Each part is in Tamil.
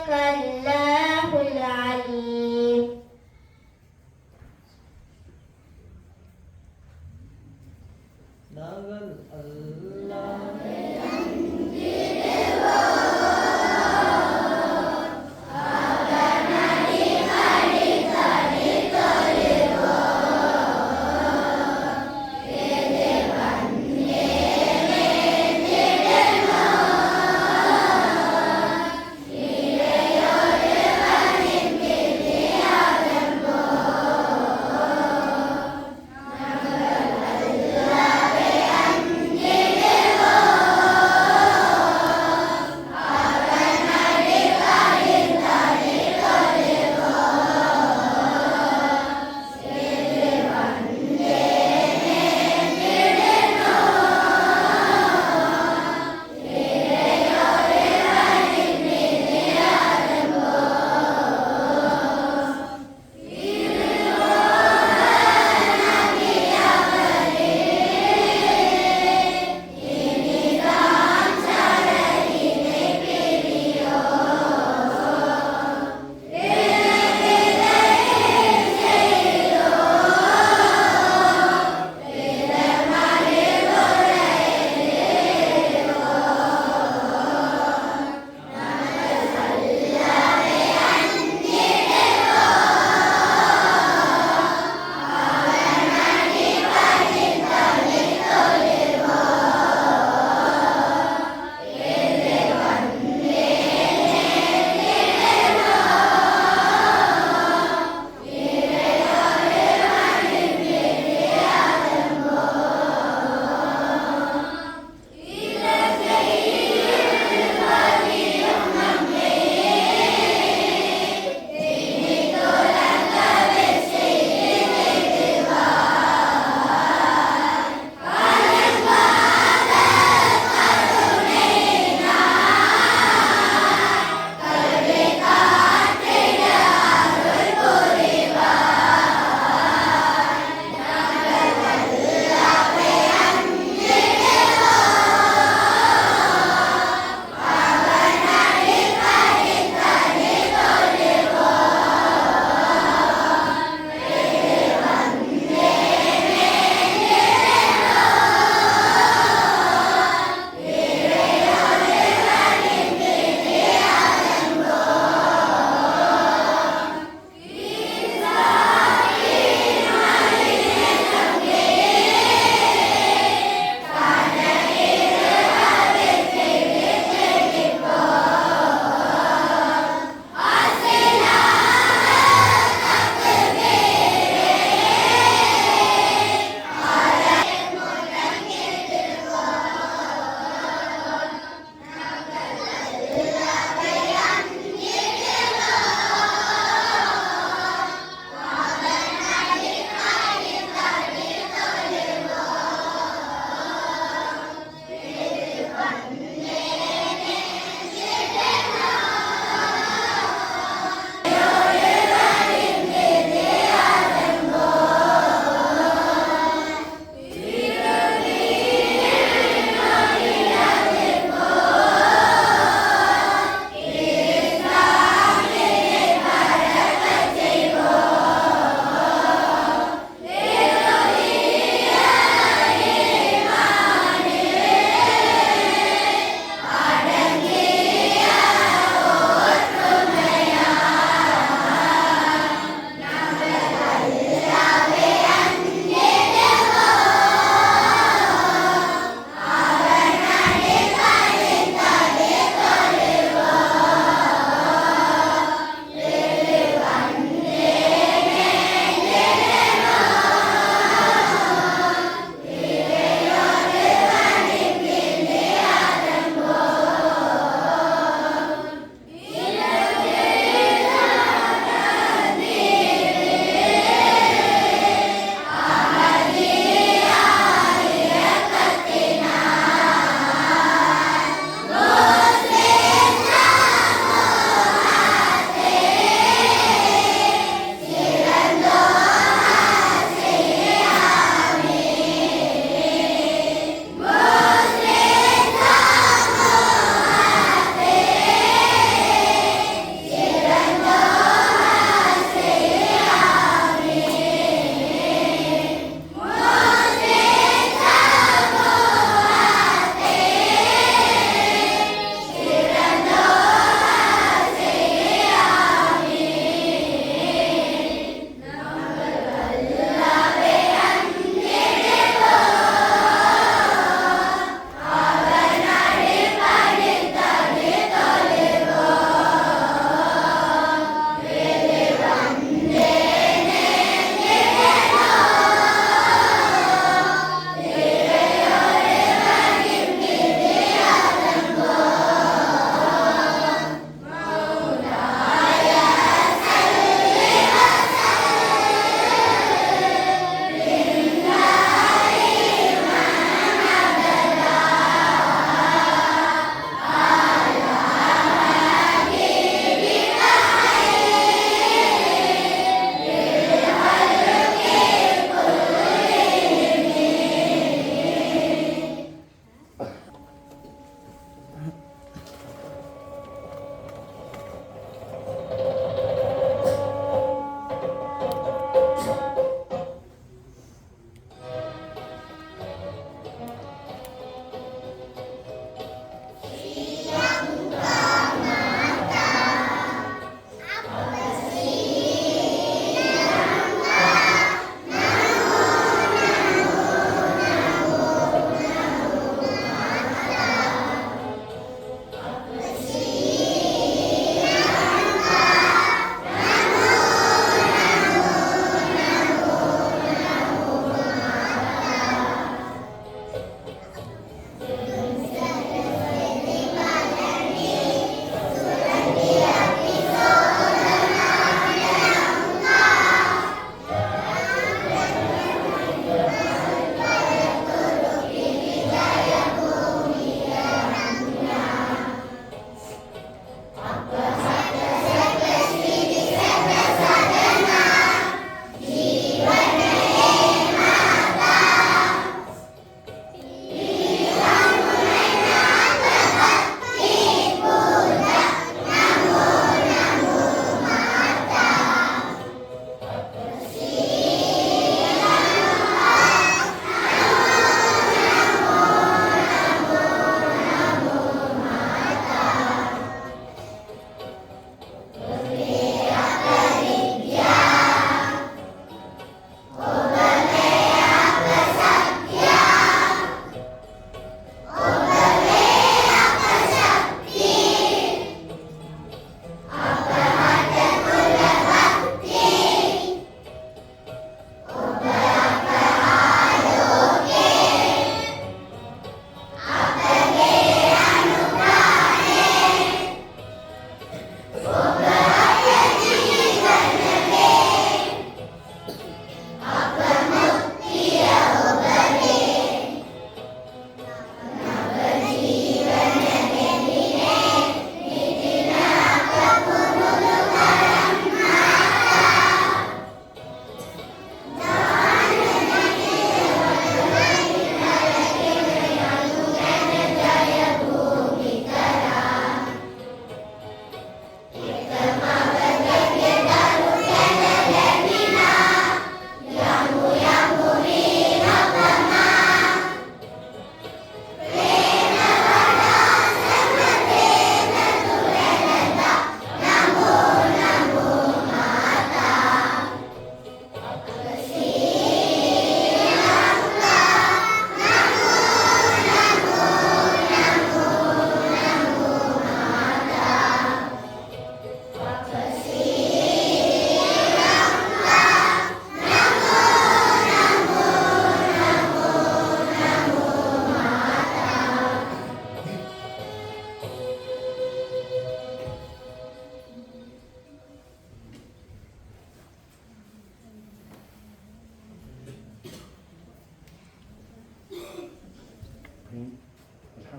الله العليم. நாங்கள் அல்லாஹ்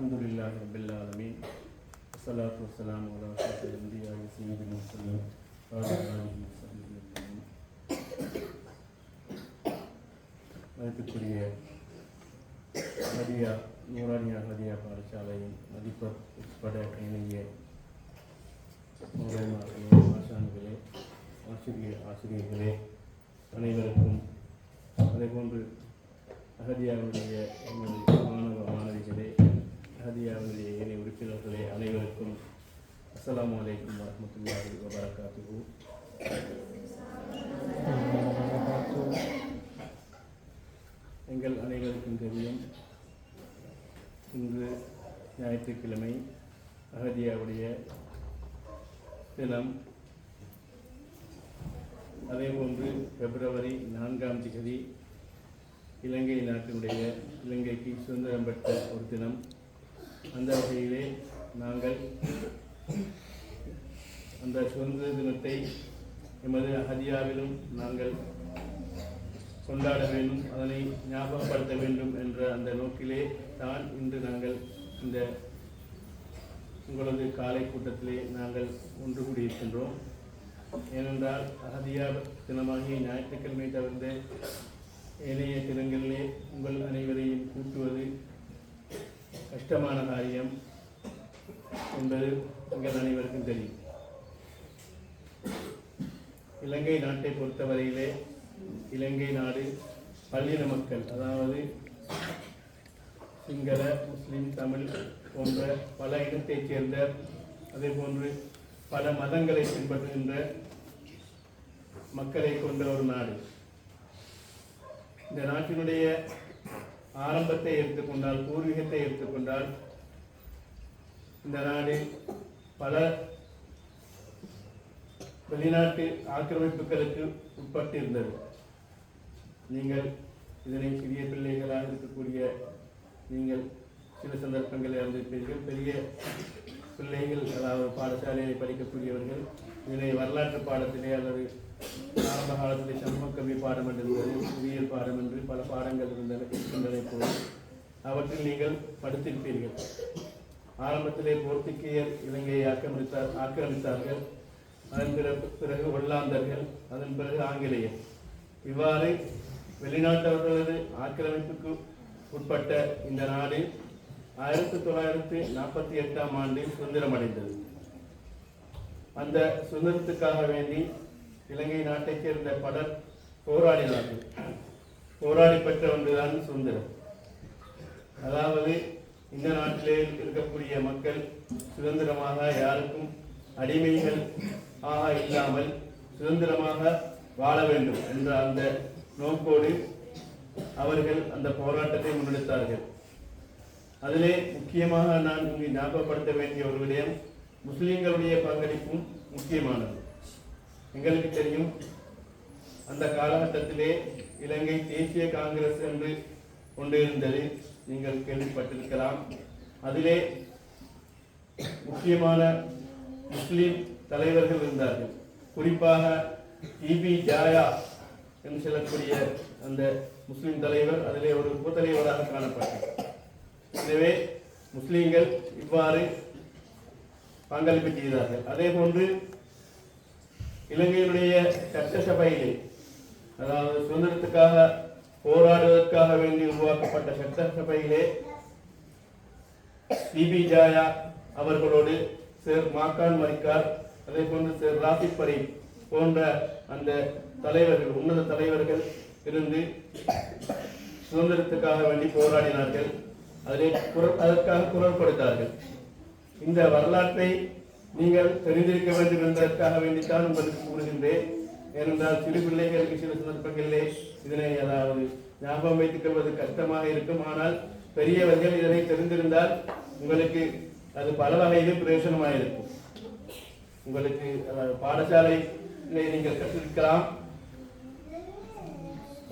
அல்ஹம்துலில்லாஹி ரப்பில் ஆலமீன் வஸ்ஸலாத்து வஸ்ஸலாமு அலா அஷ்ரஃபில் அன்பியா சய்யிதில் முர்ஸலீன் வ அலா ஆலிஹி வஸஹ்பிஹி அஜ்மஈன். மதிப்புக்குரிய ஹதியா நூரானியா ஹதியா பாடசாலையின் மதிப்பர் உட்பட இணைய மூலமார்களே, ஆசான்களே, ஆசிரியர்களே அனைவருக்கும், அதேபோன்று அஹதியாவுடைய மாணவ மாணவிகளே, அஹதியாவுடைய இணை உறுப்பினர்களே அனைவருக்கும் அஸ்ஸலாமு அலைக்கும் வரஹ்மத்துல்லாஹி வபரகாத்துஹு. எங்கள் அனைவருக்கும் தெரியும், இன்று ஞாயிற்றுக்கிழமை அஹதியாவுடைய தினம். அதேபோன்று பிப்ரவரி 4ஆம் தேதி இலங்கை நாட்டினுடைய இலங்கைக்கு சுதந்திரம் பெற்ற ஒரு தினம். அந்த வகையிலே நாங்கள் அந்த சுதந்திர தினத்தை எமது அஹதியாவிலும் நாங்கள் கொண்டாட வேண்டும், அதனை ஞாபகப்படுத்த வேண்டும் என்ற அந்த நோக்கிலே தான் இன்று நாங்கள் இந்த உங்களது காலை கூட்டத்திலே நாங்கள் ஒன்று கூடியிருக்கின்றோம். ஏனென்றால் அஹதியா தினமாகிய ஞாயிற்றுக்கிழமை தவிர்த்த ஏனைய தினங்களிலே உங்கள் அனைவரையும் கூட்டுவது கஷ்டமான காரியம் என்பது உங்கள் அனைவருக்கும் தெரியும். இலங்கை நாட்டை பொறுத்தவரையிலே இலங்கை நாடு பல்லின மக்கள், அதாவது சிங்கள, முஸ்லிம், தமிழ் போன்ற பல இனத்தைச் சேர்ந்த, அதே போன்று பல மதங்களை பின்பற்றுகின்ற மக்களை கொண்ட ஒரு நாடு. இந்த நாட்டினுடைய ஆரம்பத்தை எடுத்துக்கொண்டால், பூர்வீகத்தை எடுத்துக்கொண்டால், இந்த நாடு பல வெளிநாட்டு ஆக்கிரமிப்புகளுக்கு உட்பட்டு இருந்தது. நீங்கள் இதனை சிறிய பிள்ளைகளாக இருக்கக்கூடிய நீங்கள் சில சந்தர்ப்பங்களில் அறிந்திருப்பீர்கள். பெரிய பிள்ளைகள், அதாவது பாடசாலையை படிக்கக்கூடியவர்கள் இதனை வரலாற்று பாடத்திலே அல்லது ஆரம்ப காலத்திலே சமூக கல்வி பாடம் என்று இருந்தது, புவியியல் பாடம் என்று பல பாடங்கள் இருக்கின்றன போது அவற்றில் நீங்கள் படித்திருப்பீர்கள். ஆரம்பத்திலே போர்த்துகீயர் இலங்கையை ஆக்கிரமித்தார்கள். அதன் பிறகு ஒல்லாந்தர்கள், அதன் பிறகு ஆங்கிலேயர். இவ்வாறு வெளிநாட்டவர்களது ஆக்கிரமிப்புக்கு உட்பட்ட இந்த நாடு 1948ஆம் ஆண்டில் சுதந்திரம் அடைந்தது. அந்த சுதந்திரத்துக்காக வேண்டி இலங்கை நாட்டைச் சேர்ந்த பலர் போராடினார்கள். போராடி பெற்ற ஒன்றுதான் சுதந்திரம். அதாவது இந்த நாட்டிலே இருக்கக்கூடிய மக்கள் சுதந்திரமாக, யாருக்கும் அடிமைகள் இல்லாமல் சுதந்திரமாக வாழ வேண்டும் என்ற அந்த நோக்கோடு அவர்கள் அந்த போராட்டத்தை முன்னெடுத்தார்கள். அதிலே முக்கியமாக நான் இங்கு ஞாபகப்படுத்த வேண்டிய ஒரு விடயம், முஸ்லிம்களுடைய பங்களிப்பும் முக்கியமானது. எங்களுக்கு தெரியும், அந்த காலகட்டத்திலே இலங்கை தேசிய காங்கிரஸ் என்று ஒன்று இருந்தது, நீங்கள் கேள்விப்பட்டிருக்கலாம். அதிலே முக்கியமான முஸ்லிம் தலைவர்கள் இருந்தார்கள். குறிப்பாக இபி ஜாயா என்று சொல்லக்கூடிய அந்த முஸ்லிம் தலைவர் அதிலே ஒரு உபத்தலைவராக காணப்பட்டார். எனவே முஸ்லிம்கள் இவ்வாறு பங்களிப்பு செய்தார்கள். அதே போன்று இலங்கையினுடைய சட்டசபையிலே, அதாவது சுதந்திரத்துக்காக போராடுவதற்காக வேண்டி உருவாக்கப்பட்ட சட்டசபையிலே இபி ஜாயா அவர்களோடு சேர் மாக்கான் மரிக்கார், அதே போன்று சேர் ராசிப் பரீப் போன்ற அந்த தலைவர்கள், உன்னத தலைவர்கள் இருந்து சுதந்திரத்துக்காக வேண்டி போராடினார்கள். அதற்காக குரல் கொடுத்தார்கள். இந்த வரலாற்றை நீங்கள் தெரிந்திருக்க வேண்டும் என்பதற்காக வேண்டித்தான் உங்களுக்கு கூறுகின்றேன். ஏனென்றால் சிறு பிள்ளைகளுக்கு சில சந்தர்ப்பங்களிலே இதனை அதாவது ஞாபகம் வைத்துக் கொள்வது கஷ்டமாக இருக்கும். ஆனால் பெரியவர்கள் இதனை தெரிந்திருந்தால் உங்களுக்கு அது பல வகையிலும் பிரயோஜனமாக இருக்கும். உங்களுக்கு பாடசாலையிலே நீங்கள் கற்றிருக்கலாம்,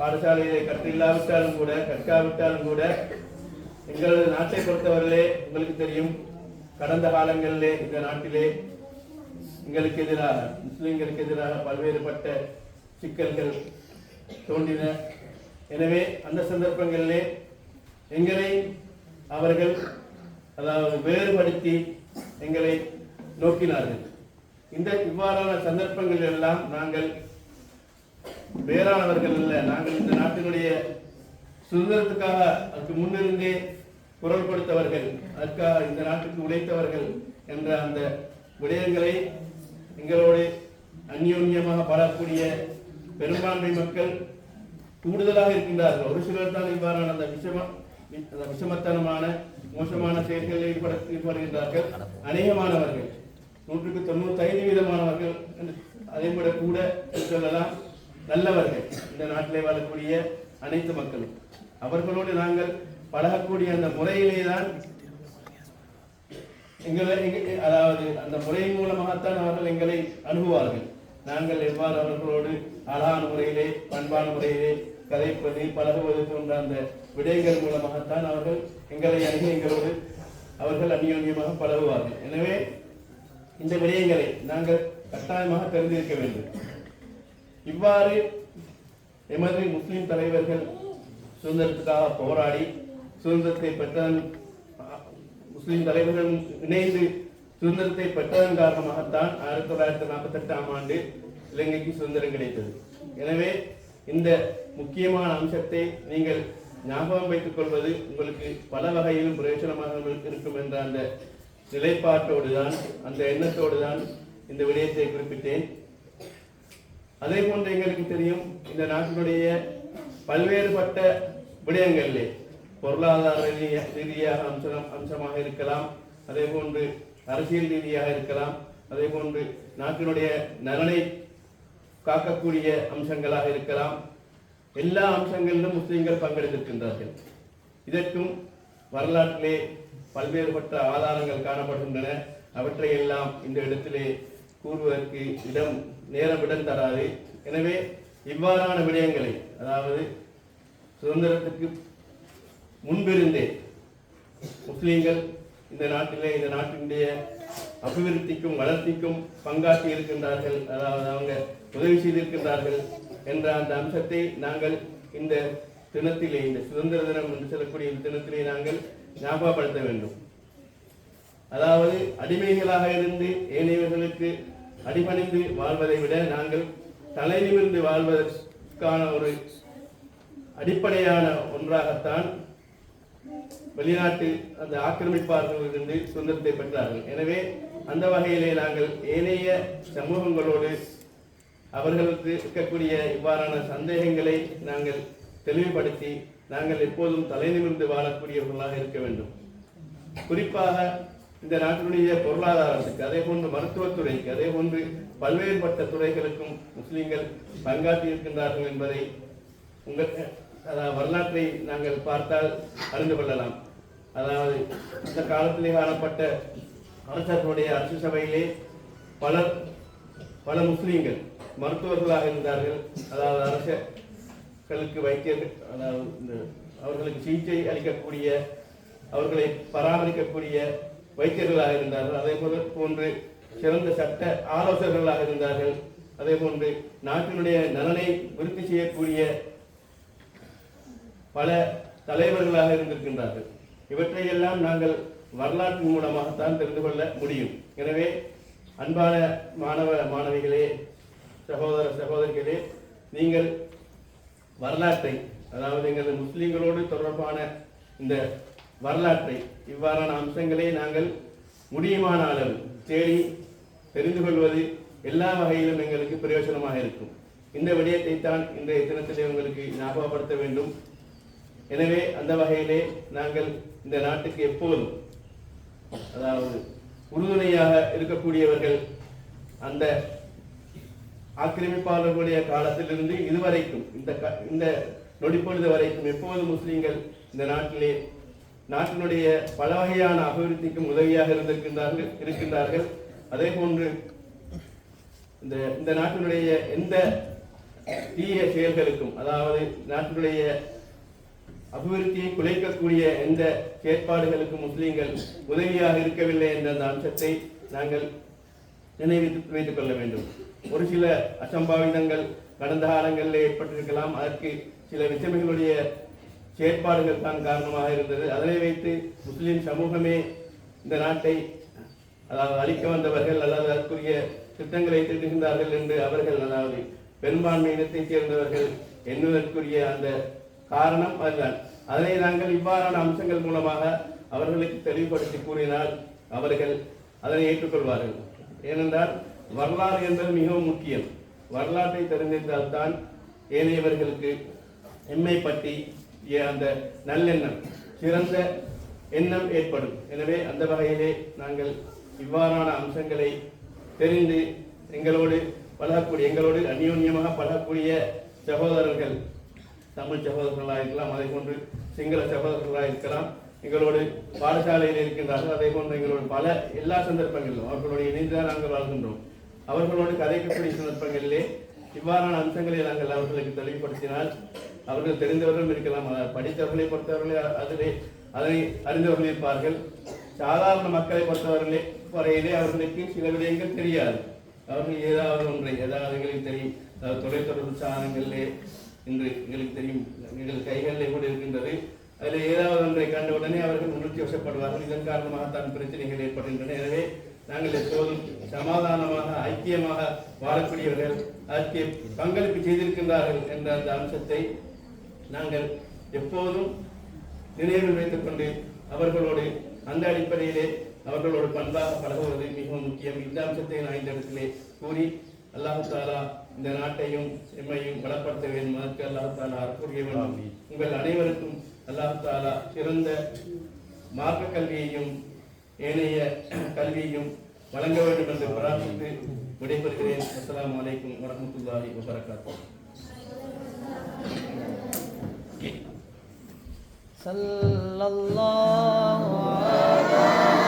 பாடசாலையிலே கற்றில்லாவிட்டாலும் கூட, கற்காவிட்டாலும் கூட, எங்களது நாட்டை பொறுத்தவரையிலே உங்களுக்கு தெரியும், கடந்த காலங்களிலே இந்த நாட்டிலே எங்களுக்கு எதிராக, முஸ்லிம்களுக்கு எதிராக பல்வேறுபட்ட சிக்கல்கள் தோன்றின. எனவே அந்த சந்தர்ப்பங்களிலே எங்களை அவர்கள் அதாவது வேறுபடுத்தி எங்களை நோக்கினார்கள். இவ்வாறான சந்தர்ப்பங்கள் எல்லாம் நாங்கள் வேறானவர்கள் அல்ல, நாங்கள் இந்த நாட்டினுடைய சுதந்திரத்துக்காக அதுக்கு முன்னிருந்தே குரல் கொடுத்தவர்கள், அதற்காக இந்த நாட்டுக்கு உழைத்தவர்கள் என்ற அந்த விடயங்களை எங்களோடு அந்யோன்யமாக படக்கூடிய பெரும்பான்மை மக்கள் கூடுதலாக இருக்கின்றார்கள். ஒரு சிலர் தான் இவ்வாறான அந்த விஷமத்தனமான மோசமான செயல்களில் ஈடுபடுகின்றார்கள். அநேகமானவர்கள் 95% அதை விட கூட சொல்லலாம் நல்லவர்கள் இந்த நாட்டிலே வாழக்கூடிய அனைத்து மக்களும். அவர்களோடு நாங்கள் பழகக்கூடிய அந்த முறையிலே தான் அதாவது அந்த முறையின் மூலமாகத்தான் அவர்கள் எங்களை அணுகுவார்கள். நாங்கள் எவ்வாறு அவர்களோடு அழகான முறையிலே பண்பான முறையிலே கதைப்பது பழகுவது போன்ற அந்த விடயங்கள் மூலமாகத்தான் அவர்கள் எங்களை அணுகி எங்களோடு அவர்கள் அந்யோன்யமாக பழகுவார்கள். எனவே இந்த விடயங்களை நாங்கள் கட்டாயமாக தெரிந்திருக்க வேண்டும். இவ்வாறு எமது முஸ்லிம் தலைவர்கள் சுதந்திரத்துக்காக போராடி சுதந்திரத்தை பெற்றதன் முஸ்லிம் தலைவர்கள் இணைந்து சுதந்திரத்தை பெற்றதன் காரணமாகத்தான் 1948ஆம் ஆண்டு இலங்கைக்கு சுதந்திரம் கிடைத்தது. எனவே இந்த முக்கியமான அம்சத்தை நீங்கள் ஞாபகம் வைத்துக் கொள்வது உங்களுக்கு பல வகையிலும் பிரயோஜனமாக இருக்கும் என்ற அந்த நிலைப்பாட்டோடு தான், அந்த எண்ணத்தோடு தான் இந்த விடயத்தை குறிப்பிட்டேன். அதே போன்று எங்களுக்கு தெரியும், இந்த நாட்டினுடைய பல்வேறுபட்ட விடயங்களிலே பொருளாதார ரீதியாக அம்சமாக இருக்கலாம், அதே போன்று அரசியல் ரீதியாக இருக்கலாம், அதே போன்று நாட்டினுடைய நலனை காக்கக்கூடிய அம்சங்களாக இருக்கலாம். எல்லா அம்சங்களிலும் முஸ்லிம்கள் பங்கெடுத்திருக்கின்றார்கள். இதற்கும் வரலாற்றிலே பல்வேறுபட்ட ஆதாரங்கள் காணப்படுகின்றன. அவற்றை எல்லாம் இந்த இடத்திலே கூறுவதற்கு நேரம் தராது. எனவே இவ்வாறான விடயங்களை, அதாவது சுதந்திரத்துக்கு முன்பிருந்தே முஸ்லீம்கள் இந்த நாட்டிலே இந்த நாட்டினுடைய அபிவிருத்திக்கும் வளர்ச்சிக்கும் பங்காற்றி இருக்கின்றார்கள், அதாவது அவங்க உதவி செய்திருக்கின்றார்கள் என்ற அந்த அம்சத்தை நாங்கள் இந்த தினத்திலே, இந்த சுதந்திர தினம் என்று சொல்லக்கூடிய இந்த தினத்திலே நாங்கள் ஞாபகப்படுத்த வேண்டும். அதாவது அடிமைகளாக இருந்து ஏனையவர்களுக்கு அடிபணிந்து வாழ்வதை விட நாங்கள் தலை நிமிர்ந்து வாழ்வதற்கான ஒரு அடிப்படையான ஒன்றாகத்தான் வெளிநாட்டு அந்த ஆக்கிரமிப்பாளர்களிலிருந்து சுதந்திரத்தை பெற்றார்கள். எனவே அந்த வகையிலே நாங்கள் ஏனைய சமூகங்களோடு அவர்களுக்கு இருக்கக்கூடிய இவ்வாறான சந்தேகங்களை நாங்கள் தெளிவுபடுத்தி நாங்கள் எப்போதும் தலை நிமிர்ந்து வாழக்கூடியவர்களாக இருக்க வேண்டும். குறிப்பாக இந்த நாட்டினுடைய பொருளாதாரத்துக்கு, அதே போன்று மருத்துவத்துறைக்கு, அதே போன்று பல்வேறுபட்ட துறைகளுக்கும் முஸ்லிம்கள் பங்காற்றி இருக்கின்றார்கள் என்பதை வரலாற்றை நாங்கள் பார்த்தால் அறிந்து கொள்ளலாம். அதாவது இந்த காலத்திலே காணப்பட்ட அரசர்களுடைய அரசு சபையிலே பல முஸ்லிம்கள் மருத்துவர்களாக இருந்தார்கள். அதாவது அரசர்களுக்கு வைத்தியர்கள், அதாவது அவர்களுக்கு சிகிச்சை அளிக்கக்கூடிய, அவர்களை பராமரிக்கக்கூடிய வைத்தியர்களாக இருந்தார்கள். அதே போன்று சிறந்த சட்ட ஆலோசகர்களாக இருந்தார்கள். அதே போன்று நாட்டினுடைய நலனை விருத்தி செய்யக்கூடிய பல தலைவர்களாக இருந்திருக்கின்றார்கள். இவற்றையெல்லாம் நாங்கள் வரலாற்றின் மூலமாகத்தான் தெரிந்து கொள்ள முடியும். எனவே அன்பான மாணவ மாணவிகளே, சகோதர சகோதரிகளே, நீங்கள் வரலாற்றை, அதாவது எங்கள் முஸ்லிம்களோடு தொடர்பான இந்த வரலாற்றை, இவ்வாறான அம்சங்களை நாங்கள் முடியுமான அளவு தேடி தெரிந்து கொள்வது எல்லா வகையிலும் எங்களுக்கு பிரயோஜனமாக இருக்கும். இந்த விடயத்தை தான் இன்றைய தினத்திலே உங்களுக்கு ஞாபகப்படுத்த வேண்டும். எனவே அந்த வகையிலே நாங்கள் இந்த நாட்டுக்கு எப்போதும், அதாவது உறுதுணையாக இருக்கக்கூடியவர்கள், அந்த ஆக்கிரமிப்பாளர்களுடைய காலத்திலிருந்து இதுவரைக்கும் இந்த நொடிப்பொழுது வரைக்கும் எப்போதும் முஸ்லிம்கள் இந்த நாட்டிலே நாட்டினுடைய பல வகையான அபிவிருத்திக்கும் உதவியாக இருக்கின்றார்கள். அதே போன்று இந்த நாட்டினுடைய எந்த தீய செயல்களுக்கும், அதாவது நாட்டினுடைய அபிவிருத்தியை குலைக்கக்கூடிய எந்த செயற்பாடுகளுக்கும் முஸ்லிம்கள் உதவியாக இருக்கவில்லை என்ற அந்த அம்சத்தை நாங்கள் நினைவித்து வைத்துக் கொள்ள வேண்டும். ஒரு சில அசம்பாவிதங்கள் கடந்த காலங்களில் ஏற்பட்டிருக்கலாம். அதற்கு சில விஷமிகளுடைய செயற்பாடுகள் தான் காரணமாக இருந்தது. அதனை வைத்து முஸ்லிம் சமூகமே இந்த நாட்டை அதாவது அழிக்க வந்தவர்கள் அல்லது அதற்குரிய திட்டங்களை திட்டுகின்றார்கள் என்று அவர்கள் அதாவது பெரும்பான்மை இனத்தைச் சேர்ந்தவர்கள் எண்ணுவதற்குரிய அந்த காரணம் அதுதான். அதனை நாங்கள் இவ்வாறான அம்சங்கள் மூலமாக அவர்களுக்கு தெளிவுபடுத்தி கூறினால் அவர்கள் அதனை ஏற்றுக்கொள்வார்கள். ஏனென்றால் வரலாறு என்பது மிகவும் முக்கியம். வரலாற்றை தெரிந்திருந்தால்தான் ஏனையவர்களுக்கு எம்மை பற்றி அந்த நல்லெண்ணம் சிறந்த எண்ணம் ஏற்படும். எனவே அந்த வகையிலே நாங்கள் இவ்வாறான அம்சங்களை தெரிந்து எங்களோடு அந்யோன்யமாக பழகக்கூடிய சகோதரர்கள், தமிழ் சகோதரர்களாக இருக்கலாம், அதே போன்று சிங்கள சகோதரர்களாக இருக்கலாம், எங்களோடு பாடசாலையில் இருக்கின்றார்கள். அதே போன்று எங்களோடு எல்லா சந்தர்ப்பங்களிலும் அவர்களோடு இணைந்துதான் நாங்கள் வாழ்கின்றோம். அவர்களோடு கதைக்கக்கூடிய சந்தர்ப்பங்களிலே இவ்வாறான அம்சங்களை நாங்கள் அவர்களுக்கு தெளிவுபடுத்தினால் அவர்கள் தெரிந்தவர்களும் இருக்கலாம், படித்தவர்களை பொறுத்தவர்களே அதனை அறிந்தவர்கள் இருப்பார்கள். சாதாரண மக்களை பொறுத்தவர்களே வரையிலே அவர்களுக்கு சில விடயங்கள் தெரியாது. அவர்கள் ஏதாவது எங்களுக்கு தெரியும். தொலைத்தொடர்பு சாதனங்களிலே இன்று எங்களுக்கு தெரியும், எங்கள் கைகளிலே கூட இருக்கின்றது. அதில் ஏதாவது ஒன்றை கண்ட உடனே அவர்கள் உணர்ச்சி வசப்படுவார்கள். இதன் காரணமாகத்தான் பிரச்சனைகள் ஏற்படுகின்றன. எனவே நாங்கள் எப்போதும் சமாதானமாக ஐக்கியமாக வாழக்கூடியவர்கள், அதற்கு பங்களிப்பு செய்திருக்கின்றார்கள் என்ற அந்த அம்சத்தை நாங்கள் எப்போதும் நினைவில் வைத்துக் கொண்டு அவர்களோடு அந்த அடிப்படையிலே அவர்களோடு பண்பாக பழகுவது மிகவும் முக்கியம். இந்த அம்சத்தை நான் இந்த இடத்திலே கூறி அல்லாஹ் தாலா இந்த நாட்டையும் எம்மையும் பலப்படுத்த வேண்டும். அதற்கு அல்லாஹ் தாலா அற்புரிய வேண்டும். உங்கள் அனைவருக்கும் அல்லாஹ் தாலா சிறந்த மார்க்க கல்வியையும் ஏனைய கல்வியையும் வழங்க வேண்டும் என்று பிரார்த்தித்து விடைபெறுகிறேன். அஸ்ஸலாமு அலைக்கும் வரஹ்மத்துல்லாஹி வபரகாத்துஹு. ஸல்லல்லாஹு அலைஹி